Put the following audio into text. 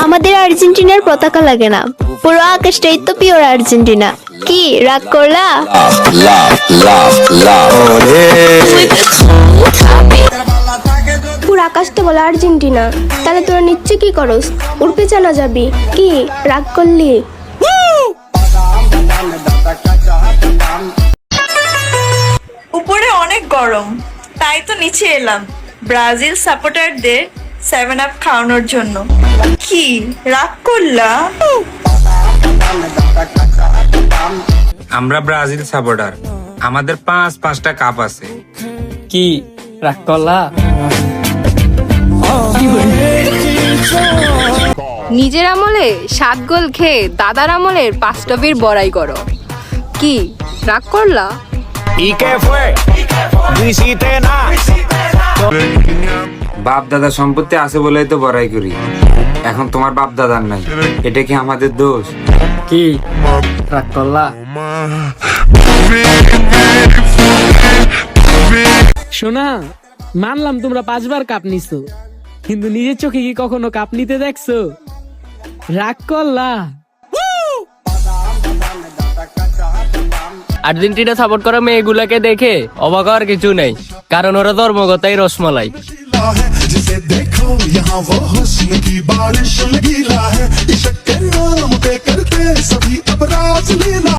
আমাদের আর্জেন্টিনার পতাকা লাগে না, পুরো আকাশটাই তো পিওর আর্জেন্টিনা। কি রাগ করলা? পুরো আকাশটা বলে আর্জেন্টিনা, তাহলে তোরা নিচ্ছে কি করস? উড়পে জানা যাবি কি রাগ করলি? উপরে অনেক গরম, তাই তো নিচে এলাম ব্রাজিল সাপোর্টারদের 7 আপ খাওয়ানোর জন্য। কি রাগ করলা? আমরা ব্রাজিল সাপোর্টার, আমাদের 5-5টা কাপ আছে। কি রাগ করলা? নিজের আমলে 7 গোল খেয়ে দাদার আমলের 5টা বীর বড়াই করো। কি রাগ করলা? বাপ দাদা সম্পত্তি আছে বলেই তো বড়াই করি। এখন তোমার বাপ দাদার নাই, এটা কি আমাদের দোষ? কি রাগ করলা? শোনা, মানলাম তোমরা 5বার কাপ নিছো, কিন্তু নিজের চোখে কি কখনো কাপ নিতে দেখছো? রাগ করলা? আর্জেন্টিনা সাপোর্ট করা মেয়েগুলাকে দেখে অবাক হওয়ার কিছু নেই, কারণ ওরা ধর্মগতাই রসমালাই। जिसे देखो यहाँ वो हुस्न की बारिश लगीला है, इश्क के नाम पे करते सभी अपराध लीला।